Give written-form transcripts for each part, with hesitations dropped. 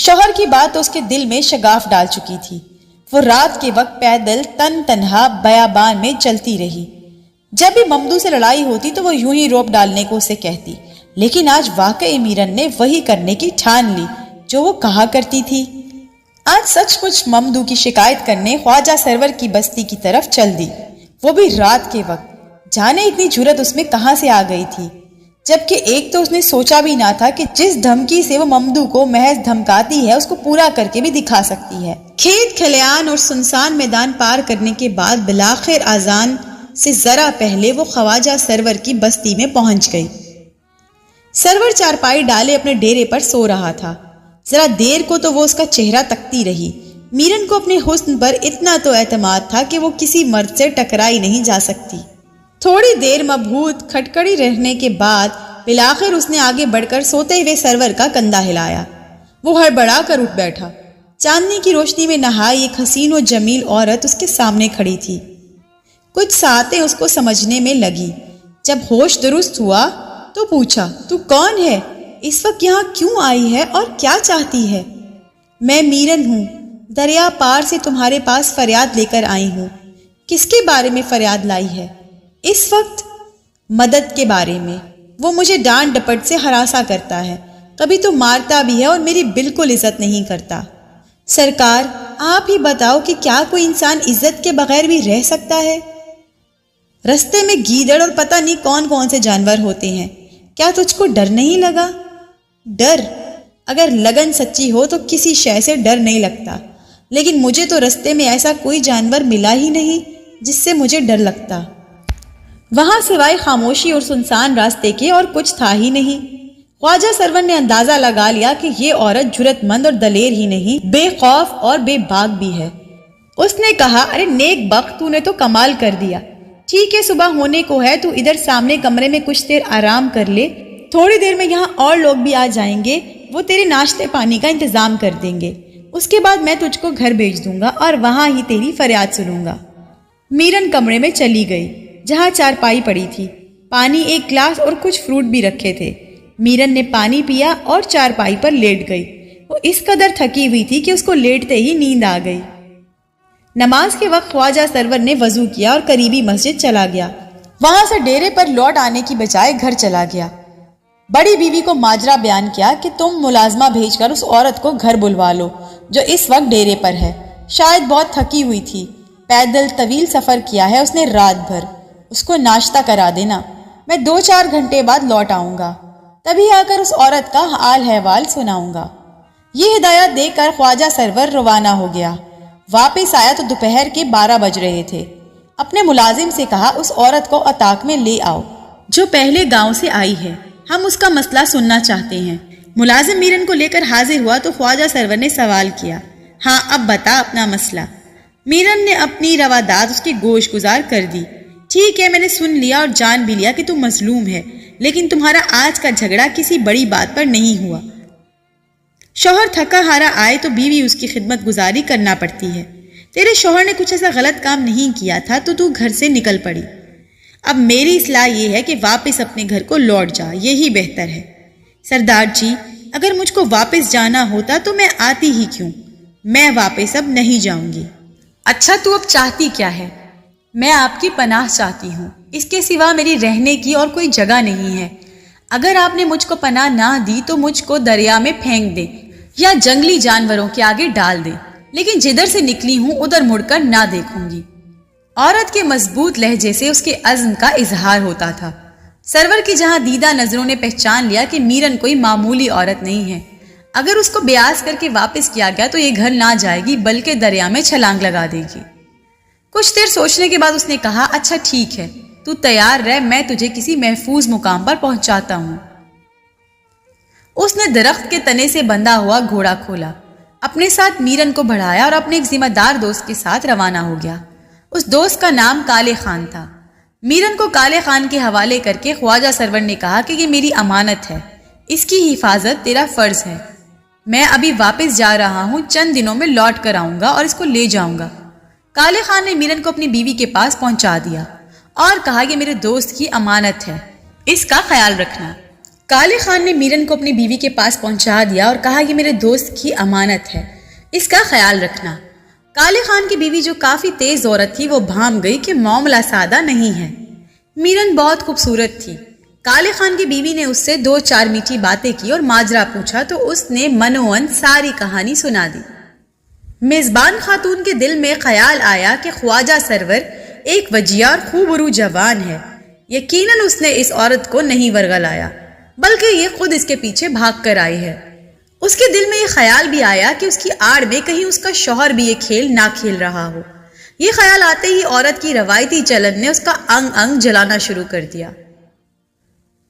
شوہر کی بات اس کے دل میں شگاف ڈال چکی تھی۔ وہ رات کے وقت پیدل تنہا بیابان میں چلتی رہی۔ جب بھی ممدو سے لڑائی ہوتی تو وہ یوں ہی روپ ڈالنے کو اسے کہتی، لیکن آج واقعی میرن نے وہی کرنے کی ٹھان لی جو وہ کہا کرتی تھی۔ آج سچ مچ ممدو کی شکایت کرنے خواجہ سرور کی بستی کی طرف چل دی، وہ بھی رات کے وقت۔ جانے اتنی جرت اس میں کہاں سے آ گئی تھی، جبکہ ایک تو اس نے سوچا بھی نہ تھا کہ جس دھمکی سے وہ ممدو کو محض دھمکاتی ہے اس کو پورا کر کے بھی دکھا سکتی ہے۔ کھیت کھلیان اور سنسان میدان پار کرنے کے بعد بلاخر اذان سے ذرا پہلے وہ خواجہ سرور کی بستی میں پہنچ گئی۔ سرور چارپائی ڈالے اپنے ڈیرے پر سو رہا تھا۔ ذرا دیر کو تو وہ اس کا چہرہ تکتی رہی۔ میرن کو اپنے حسن پر اتنا تو اعتماد تھا کہ وہ کسی مرد سے ٹکرائی نہیں جا سکتی۔ تھوڑی دیر مبہوت کھٹکھڑی رہنے کے بعد بلاخر اس نے آگے بڑھ کر سوتے ہوئے سرور کا کندھا ہلایا۔ وہ ہڑبڑا کر اٹھ بیٹھا۔ چاندنی کی روشنی میں نہائی ایک حسین و جمیل عورت اس کے سامنے کھڑی تھی۔ کچھ ساعتیں اس کو سمجھنے میں لگی۔ جب ہوش درست ہوا تو پوچھا، تو کون ہے؟ اس وقت یہاں کیوں آئی ہے اور کیا چاہتی ہے؟ میں میرن ہوں، دریا پار سے تمہارے پاس فریاد لے کر آئی ہوں۔ کس کے بارے میں فریاد لائی ہے؟ اس وقت مدد کے بارے میں۔ وہ مجھے ڈانٹ ڈپٹ سے ہراساں کرتا ہے، کبھی تو مارتا بھی ہے اور میری بالکل عزت نہیں کرتا۔ سرکار آپ ہی بتاؤ کہ کیا کوئی انسان عزت کے بغیر بھی رہ سکتا ہے؟ رستے میں گیدڑ اور پتہ نہیں کون کون سے جانور ہوتے ہیں، کیا تجھ کو ڈر نہیں لگا؟ ڈر؟ اگر لگن سچی ہو تو کسی شے سے ڈر نہیں لگتا، لیکن مجھے تو رستے میں ایسا کوئی جانور ملا ہی نہیں جس سے مجھے ڈر لگتا۔ وہاں سوائے خاموشی اور سنسان راستے کے اور کچھ تھا ہی نہیں۔ خواجہ سرور نے اندازہ لگا لیا کہ یہ عورت جرت مند اور دلیر ہی نہیں، بے خوف اور بے باک بھی ہے۔ اس نے کہا، ارے نیک بخت، تو نے تو کمال کر دیا۔ ٹھیک ہے، صبح ہونے کو ہے، تو ادھر سامنے کمرے میں کچھ دیر آرام کر لے، تھوڑی دیر میں یہاں اور لوگ بھی آ جائیں گے، وہ تیرے ناشتے پانی کا انتظام کر دیں گے۔ اس کے بعد میں تجھ کو گھر بھیج دوں گا اور وہاں ہی تیری فریاد سنوں گا۔ میرن کمرے میں چلی گئی جہاں چارپائی پڑی تھی۔ پانی ایک گلاس اور کچھ فروٹ بھی رکھے تھے۔ میرن نے پانی پیا اور چارپائی پر لیٹ گئی۔ وہ اس قدر تھکی ہوئی تھی کہ اس کو لیٹتے ہی نیند آ گئی۔ نماز کے وقت خواجہ سرور نے وضو کیا اور قریبی مسجد چلا گیا۔ وہاں سے ڈیرے پر لوٹ آنے کی بجائے گھر چلا گیا۔ بڑی بیوی کو ماجرا بیان کیا کہ تم ملازمہ بھیج کر اس عورت کو گھر بلوا لو جو اس وقت ڈیرے پر ہے، شاید بہت تھکی ہوئی تھی، پیدل طویل سفر کیا ہے اس نے رات بھر، اس کو ناشتہ کرا دینا، میں 2-4 گھنٹے بعد لوٹ آؤں گا، تبھی آ کر اس عورت کا حال احوال سناؤں گا۔ یہ ہدایت دے کر خواجہ سرور روانہ ہو گیا۔ واپس آیا تو دوپہر کے 12 بج رہے تھے۔ اپنے ملازم سے کہا، اس عورت کو اتاق میں لے آؤ جو پہلے گاؤں سے آئی ہے، ہم اس کا مسئلہ سننا چاہتے ہیں۔ ملازم میرن کو لے کر حاضر ہوا تو خواجہ سرور نے سوال کیا، ہاں اب بتا اپنا مسئلہ۔ میرن نے اپنی رواداد اس کی گوش گزار کر دی۔ ٹھیک ہے، میں نے سن لیا اور جان بھی لیا کہ تم مظلوم ہے، لیکن تمہارا آج کا جھگڑا کسی بڑی بات پر نہیں ہوا۔ شوہر تھکا ہارا آئے تو بیوی اس کی خدمت گزاری کرنا پڑتی ہے۔ تیرے شوہر نے کچھ ایسا غلط کام نہیں کیا تھا تو گھر سے نکل پڑی۔ اب میری اصلاح یہ ہے کہ واپس اپنے گھر کو لوٹ جا، یہی بہتر ہے۔ سردار جی، اگر مجھ کو واپس جانا ہوتا تو میں آتی ہی کیوں؟ میں واپس اب نہیں جاؤں گی۔ اچھا، تو اب چاہتی کیا ہے؟ میں آپ کی پناہ چاہتی ہوں، اس کے سوا میری رہنے کی اور کوئی جگہ نہیں ہے۔ اگر آپ نے مجھ کو پناہ نہ دی تو مجھ کو دریا میں پھینک دیں یا جنگلی جانوروں کے آگے ڈال دیں، لیکن جدھر سے نکلی ہوں ادھر مڑ کر نہ دیکھوں گی۔ عورت کے مضبوط لہجے سے اس کے عزم کا اظہار ہوتا تھا۔ سرور کی جہاں دیدہ نظروں نے پہچان لیا کہ میرن کوئی معمولی عورت نہیں ہے۔ اگر اس کو بیاس کر کے واپس کیا گیا تو یہ گھر نہ جائے گی بلکہ دریا میں چھلانگ لگا دے گی۔ کچھ دیر سوچنے کے بعد اس نے کہا، اچھا ٹھیک ہے، تو تیار رہ، میں تجھے کسی محفوظ مقام پر پہنچاتا ہوں۔ اس نے درخت کے تنے سے بندھا ہوا گھوڑا کھولا، اپنے ساتھ میرن کو بڑھایا اور اپنے ایک ذمہ دار دوست کے ساتھ روانہ ہو گیا۔ اس دوست کا نام کالے خان تھا۔ میرن کو کالے خان کے حوالے کر کے خواجہ سرور نے کہا کہ یہ میری امانت ہے، اس کی حفاظت تیرا فرض ہے۔ میں ابھی واپس جا رہا ہوں، چند دنوں میں لوٹ کر آؤں گا اور اس کو لے جاؤں گا۔ کالے خان نے میرن کو اپنی بیوی کے پاس پہنچا دیا اور کہا، یہ میرے دوست کی امانت ہے، اس کا خیال رکھنا۔ کالے خان نے میرن کو اپنی بیوی کے پاس پہنچا دیا اور کہا یہ میرے دوست کی امانت ہے، اس کا خیال رکھنا۔ کالے خان کی بیوی جو کافی تیز عورت تھی وہ بھانپ گئی کہ معاملہ سادہ نہیں ہے۔ میرن بہت خوبصورت تھی۔ کالے خان کی بیوی نے اس سے 2-4 میٹھی باتیں کی اور ماجرا پوچھا تو اس نے منوان ساری کہانی سنا دی۔ میزبان خاتون کے دل میں خیال آیا کہ خواجہ سرور ایک وجیہ اور خوبرو جوان ہے، یقیناً اس نے اس عورت کو نہیں ورغلایا بلکہ یہ خود اس کے پیچھے بھاگ کر آئی ہے۔ اس کے دل میں یہ خیال بھی آیا کہ اس کی آڑ میں کہیں اس کا شوہر بھی یہ کھیل نہ کھیل رہا ہو۔ یہ خیال آتے ہی عورت کی روایتی چلن نے اس کا انگ انگ جلانا شروع کر دیا۔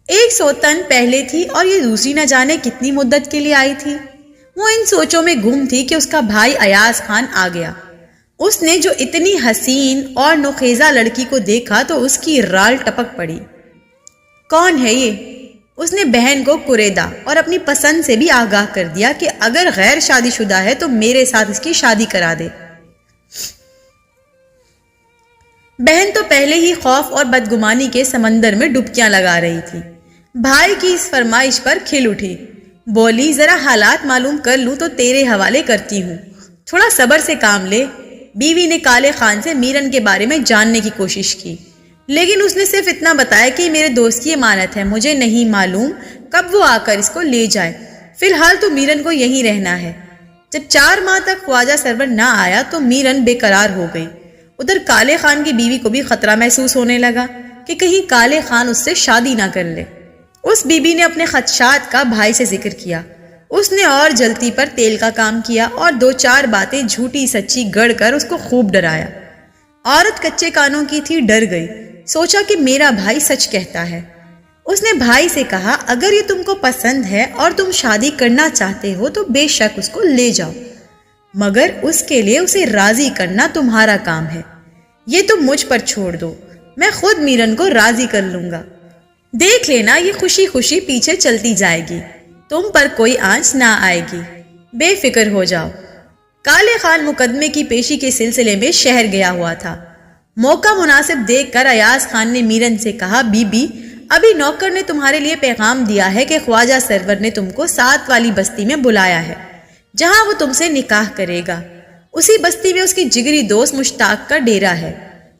100 تن پہلے تھی اور یہ دوسری نہ جانے کتنی مدت کے لیے آئی تھی۔ وہ ان سوچوں میں گم تھی کہ اس کا بھائی ایاز خان آ گیا۔ اس نے جو اتنی حسین اور نوخیزہ لڑکی کو دیکھا تو اس کی رال ٹپک پڑی۔ کون ہے یہ؟ اس نے بہن کو کریدا اور اپنی پسند سے بھی آگاہ کر دیا کہ اگر غیر شادی شدہ ہے تو میرے ساتھ اس کی شادی کرا دے۔ بہن تو پہلے ہی خوف اور بدگمانی کے سمندر میں ڈبکیاں لگا رہی تھی۔ بھائی کی اس فرمائش پر کھل اٹھی، بولی ذرا حالات معلوم کر لوں تو تیرے حوالے کرتی ہوں، تھوڑا صبر سے کام لے۔ بیوی نے کالے خان سے میرن کے بارے میں جاننے کی کوشش کی، لیکن اس نے صرف اتنا بتایا کہ میرے دوست کی امانت ہے، مجھے نہیں معلوم کب وہ آ کر اس کو لے جائے، فی الحال تو میرن کو یہیں رہنا ہے۔ جب 4 ماہ تک خواجہ سرور نہ آیا تو میرن بے قرار ہو گئی۔ ادھر کالے خان کی بیوی کو بھی خطرہ محسوس ہونے لگا کہ کہیں کالے خان اس سے شادی نہ کر لے۔ اس بیوی نے اپنے خدشات کا بھائی سے ذکر کیا۔ اس نے اور جلتی پر تیل کا کام کیا اور 2-4 باتیں جھوٹی سچی گڑ کر اس کو خوب ڈرایا۔ عورت کچے کانوں کی تھی، ڈر گئی، سوچا کہ میرا بھائی سچ کہتا ہے۔ اس نے بھائی سے کہا اگر یہ تم کو پسند ہے اور تم شادی کرنا چاہتے ہو تو بے شک اس کو لے جاؤ، مگر اس کے لیے اسے راضی کرنا تمہارا کام ہے۔ یہ تم مجھ پر چھوڑ دو، میں خود میرن کو راضی کر لوں گا۔ دیکھ لینا یہ خوشی خوشی پیچھے چلتی جائے گی، تم پر کوئی آنچ نہ آئے گی، بے فکر ہو جاؤ۔ کالے خان مقدمے کی پیشی کے سلسلے میں شہر گیا ہوا تھا۔ موقع مناسب دیکھ کر ایاز خان نے میرن سے کہا بی بی ابھی نوکر نے تمہارے لیے پیغام دیا ہے کہ خواجہ سرور نے تم کو 7 والی بستی میں بلایا ہے جہاں وہ تم سے نکاح کرے گا۔ اسی بستی میں اس کی جگری دوست مشتاق کا ڈیرا ہے،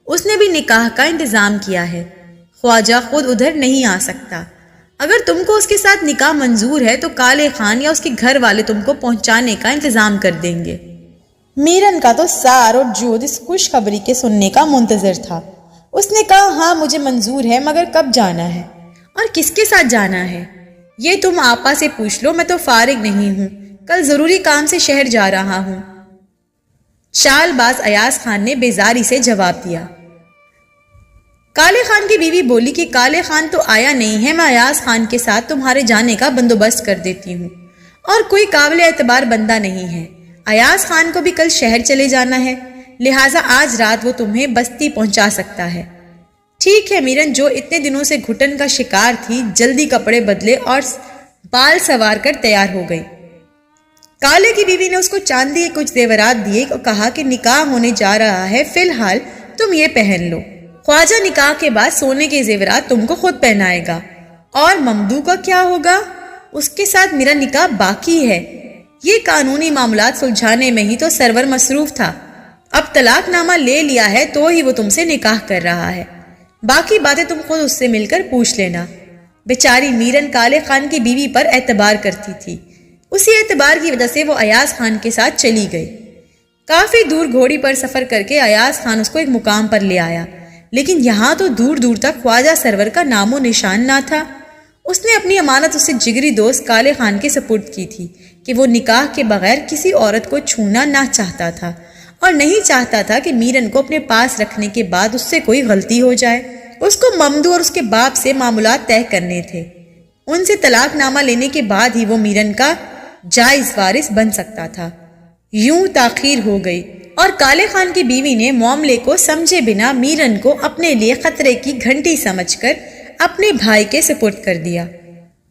اس نے بھی نکاح کا انتظام کیا ہے۔ خواجہ خود ادھر نہیں آ سکتا، اگر تم کو اس کے ساتھ نکاح منظور ہے تو کالے خان یا اس کے گھر والے تم کو پہنچانے کا انتظام کر دیں گے۔ میرن کا تو سار اور جود اس خوشخبری کے سننے کا منتظر تھا۔ اس نے کہا ہاں مجھے منظور ہے، مگر کب جانا ہے اور کس کے ساتھ جانا ہے یہ تم آپا سے پوچھ لو، میں تو فارغ نہیں ہوں، کل ضروری کام سے شہر جا رہا ہوں۔ شال باز ایاز خان نے بیزاری سے جواب دیا۔ کالے خان کی بیوی بولی کہ کالے خان تو آیا نہیں ہے، میں ایاز خان کے ساتھ تمہارے جانے کا بندوبست کر دیتی ہوں، اور کوئی قابل اعتبار بندہ نہیں ہے۔ ایاز خان کو بھی کل شہر چلے جانا ہے، لہٰذا آج رات وہ تمہیں بستی پہنچا سکتا ہے۔ ٹھیک ہے۔ میرن جو اتنے دنوں سے گھٹن کا شکار تھی جلدی کپڑے بدلے اور بال سوار کر تیار ہو گئی۔ کالے کی بیوی نے اس کو چاندی کے کچھ زیورات دیے اور کہا کہ نکاح ہونے جا رہا ہے، فی الحال تم یہ پہن لو، خواجہ نکاح کے بعد سونے کے زیورات تم کو خود پہنائے گا۔ اور ممدو کا کیا ہوگا؟ اس کے ساتھ میرا نکاح باقی ہے۔ یہ قانونی معاملات سلجھانے میں ہی تو سرور مصروف تھا، اب طلاق نامہ لے لیا ہے تو ہی وہ تم سے نکاح کر رہا ہے، باقی باتیں تم خود اس سے مل کر پوچھ لینا۔ بیچاری میرن کالے خان کی بیوی پر اعتبار کرتی تھی، اسی اعتبار کی وجہ سے وہ ایاز خان کے ساتھ چلی گئی۔ کافی دور گھوڑی پر سفر کر کے ایاز خان اس کو ایک مقام پر لے آیا، لیکن یہاں تو دور دور تک خواجہ سرور کا نام و نشان نہ تھا۔ اس نے اپنی امانت اسے جگری دوست کالے خان کے سپرد کی تھی کہ وہ نکاح کے بغیر کسی عورت کو چھونا نہ چاہتا تھا اور نہیں چاہتا تھا کہ میرن کو اپنے پاس رکھنے کے بعد اس سے کوئی غلطی ہو جائے۔ اس کو ممدو اور اس کے باپ سے معاملات طے کرنے تھے، ان سے طلاق نامہ لینے کے بعد ہی وہ میرن کا جائز وارث بن سکتا تھا۔ یوں تاخیر ہو گئی اور کالے خان کی بیوی نے معاملے کو سمجھے بنا میرن کو اپنے لیے خطرے کی گھنٹی سمجھ کر اپنے بھائی کے سپرد کر دیا۔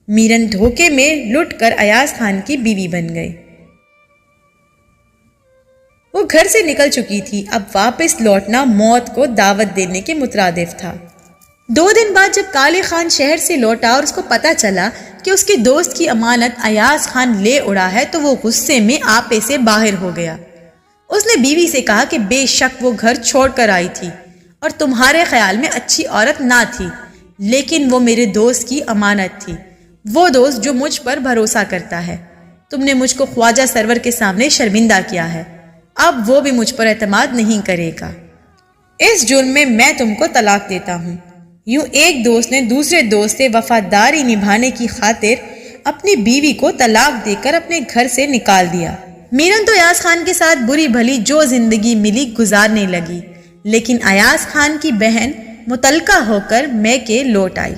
میرن دھوکے میں لٹ کر ایاز خان کی بیوی بن گئی۔ وہ گھر سے نکل چکی تھی، اب واپس لوٹنا موت کو دعوت دینے کے مترادف تھا۔ 2 دن بعد جب کالے خان شہر سے لوٹا اور اس کو پتا چلا کہ اس کے دوست کی امانت ایاز خان لے اڑا ہے تو وہ غصے میں آپے سے باہر ہو گیا۔ اس نے بیوی سے کہا کہ بے شک وہ گھر چھوڑ کر آئی تھی اور تمہارے خیال میں اچھی عورت نہ تھی، لیکن وہ میرے دوست کی امانت تھی، وہ دوست جو مجھ پر بھروسہ کرتا ہے۔ تم نے مجھ کو خواجہ سرور کے سامنے شرمندہ کیا ہے، اب وہ بھی مجھ پر اعتماد نہیں کرے گا۔ اس جرم میں تم کو طلاق دیتا ہوں۔ یوں ایک دوست نے دوسرے دوست سے وفاداری نبھانے کی خاطر اپنی بیوی کو طلاق دے کر اپنے گھر سے نکال دیا۔ میرن تو ایاز خان کے ساتھ بری بھلی جو زندگی ملی گزارنے لگی، لیکن ایاز خان کی بہن متعلقہ ہو کر میکے لوٹ آئی۔